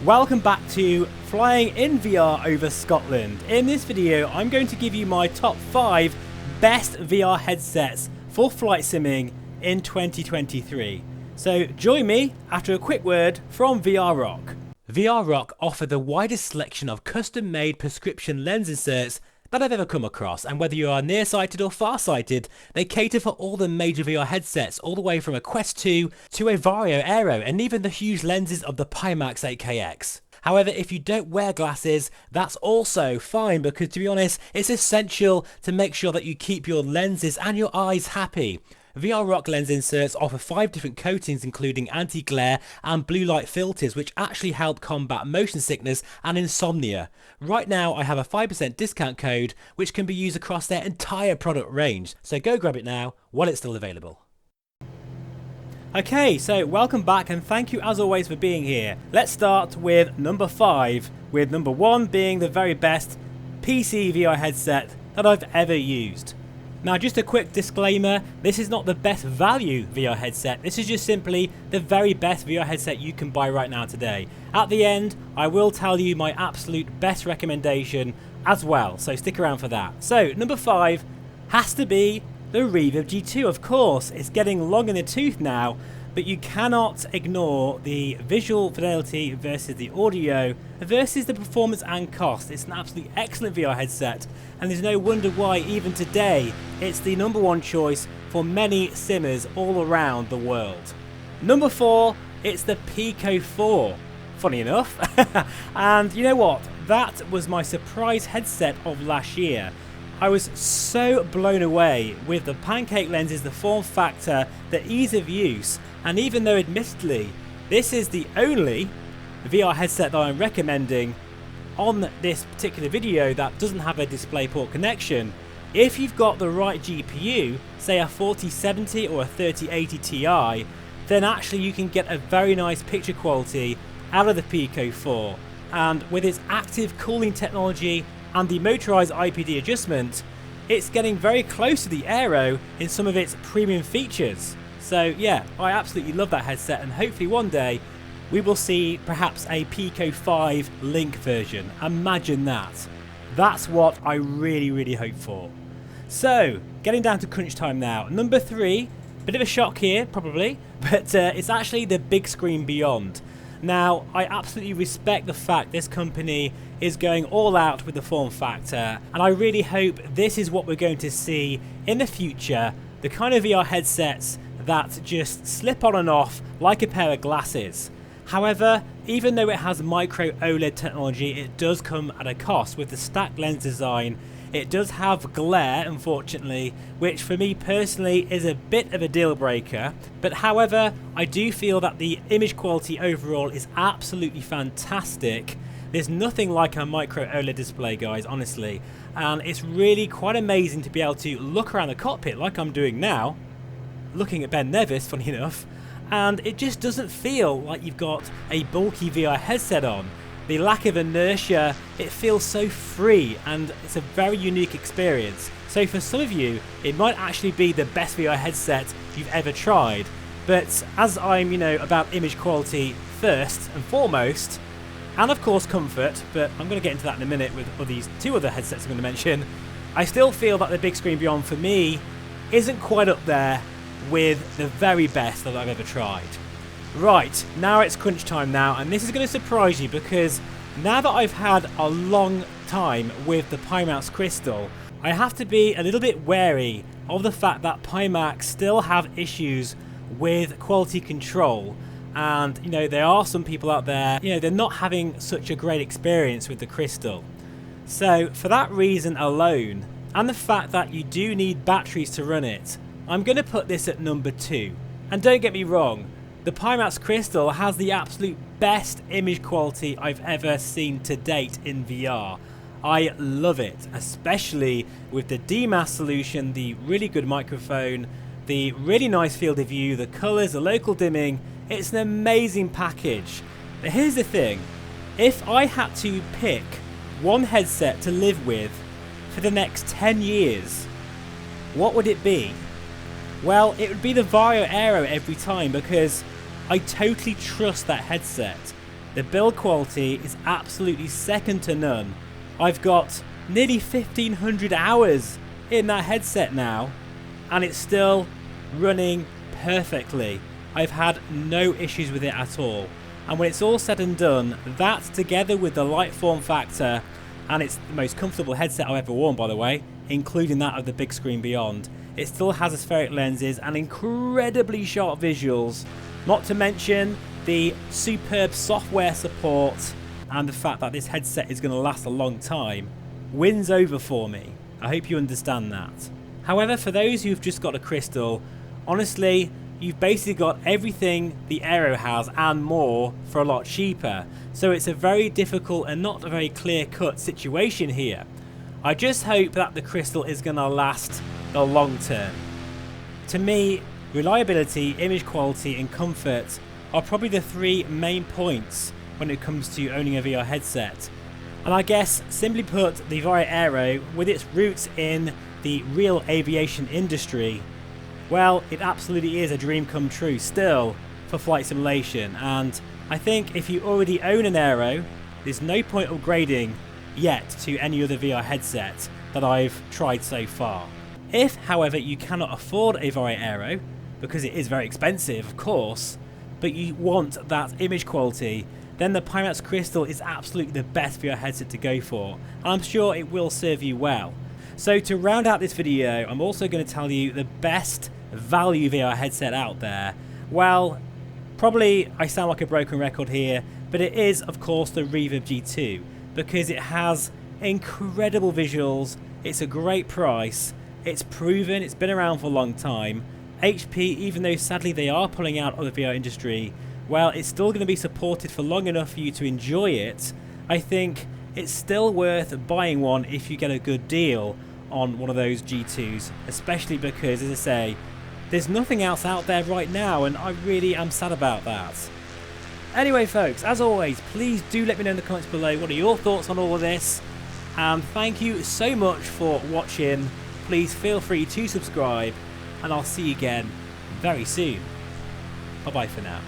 Welcome back to Flying in VR over Scotland. In this video, I'm going to give you my top 5 best VR headsets for flight simming in 2023. So join me after a quick word from VRRock. VRRock offer the widest selection of custom-made prescription lens inserts that I've ever come across, and whether you are nearsighted or farsighted, they cater for all the major VR headsets, all the way from a Quest 2 to a Vario Aero, and even the huge lenses of the Pimax 8KX. However, if you don't wear glasses, that's also fine, because to be honest, it's essential to make sure that you keep your lenses and your eyes happy. VRRock lens inserts offer 5 different coatings, including anti-glare and blue light filters, which actually help combat motion sickness and insomnia. Right now I have a 5% discount code which can be used across their entire product range, so go grab it now while it's still available. Okay, so welcome back and thank you as always for being here. Let's start with number 5, with number 1 being the very best PC VR headset that I've ever used. Now, just a quick disclaimer, this is not the best value VR headset, this is just simply the very best VR headset you can buy right now today. At the end, I will tell you my absolute best recommendation as well, so stick around for that. So, number 5 has to be the Reverb G2, of course. It's getting long in the tooth now, but you cannot ignore the visual fidelity versus the audio versus the performance and cost. It's an absolutely excellent VR headset, and there's no wonder why even today it's the number 1 choice for many simmers all around the world. Number 4, it's the Pico 4. Funny enough. And you know what? That was my surprise headset of last year. I was so blown away with the pancake lenses, the form factor, the ease of use, and even though admittedly this is the only VR headset that I'm recommending on this particular video that doesn't have a DisplayPort connection, if you've got the right GPU, say a 4070 or a 3080 Ti, then actually you can get a very nice picture quality out of the Pico 4, and with its active cooling technology and the motorized IPD adjustment, it's getting very close to the Aero in some of its premium features. So yeah, I absolutely love that headset, and hopefully one day we will see perhaps a Pico 5 Link version. Imagine that. That's what I really hope for. So, getting down to crunch time now. Number 3, bit of a shock here probably, but it's actually the Big Screen Beyond. Now, I absolutely respect the fact this company is going all out with the form factor, and I really hope this is what we're going to see in the future, the kind of VR headsets that just slip on and off like a pair of glasses. However, even though it has micro OLED technology, it does come at a cost with the stacked lens design. It does have glare, unfortunately, which for me personally is a bit of a deal breaker. But however, I do feel that the image quality overall is absolutely fantastic. There's nothing like a micro OLED display, guys, honestly. And it's really quite amazing to be able to look around the cockpit like I'm doing now, looking at Ben Nevis, funny enough, and it just doesn't feel like you've got a bulky VR headset on. The lack of inertia, it feels so free, and it's a very unique experience. So for some of you, it might actually be the best VR headset you've ever tried. But as I'm, about image quality first and foremost, and of course comfort, but I'm going to get into that in a minute with these 2 other headsets I'm going to mention, I still feel that the Big Screen Beyond for me isn't quite up there with the very best that I've ever tried. Right, now it's crunch time now, and this is going to surprise you because now that I've had a long time with the Pimax Crystal, I have to be a little bit wary of the fact that Pimax still have issues with quality control, and there are some people out there, they're not having such a great experience with the Crystal. So for that reason alone, and the fact that you do need batteries to run it, I'm going to put this at number 2. And don't get me wrong, the Pimax Crystal has the absolute best image quality I've ever seen to date in VR. I love it, especially with the DMAS solution, the really good microphone, the really nice field of view, the colours, the local dimming. It's an amazing package. But here's the thing, if I had to pick one headset to live with for the next 10 years, what would it be? Well, it would be the Vario Aero every time, because I totally trust that headset. The build quality is absolutely second to none. I've got nearly 1500 hours in that headset now, and it's still running perfectly. I've had no issues with it at all. And when it's all said and done, that together with the light form factor, and it's the most comfortable headset I've ever worn, by the way, including that of the big screen beyond. It still has aspheric lenses and incredibly sharp visuals, not to mention the superb software support and the fact that this headset is going to last a long time wins over for me. I hope you understand that. However, for those who've just got a Crystal, honestly, you've basically got everything the Aero has and more for a lot cheaper. So it's a very difficult and not a very clear-cut situation here. I just hope that the Crystal is going to last the long term. To me, reliability, image quality and comfort are probably the three main points when it comes to owning a VR headset. And I guess, simply put, the VR Aero, with its roots in the real aviation industry, well, it absolutely is a dream come true still for flight simulation. And I think if you already own an Aero, there's no point upgrading yet to any other VR headset that I've tried so far. If, however, you cannot afford a VR Aero, because it is very expensive, of course, but you want that image quality, then the Pimax Crystal is absolutely the best VR headset to go for. I'm sure it will serve you well. So to round out this video, I'm also going to tell you the best value VR headset out there. Well, probably I sound like a broken record here, but it is of course the Reverb G2, because it has incredible visuals, it's a great price, it's proven, it's been around for a long time. HP, even though sadly they are pulling out of the VR industry, well, it's still going to be supported for long enough for you to enjoy it. I think it's still worth buying one if you get a good deal on one of those G2s, especially because, as I say, there's nothing else out there right now, and I really am sad about that. Anyway folks, as always, please do let me know in the comments below what are your thoughts on all of this, and thank you so much for watching. Please feel free to subscribe, and I'll see you again very soon. Bye bye for now.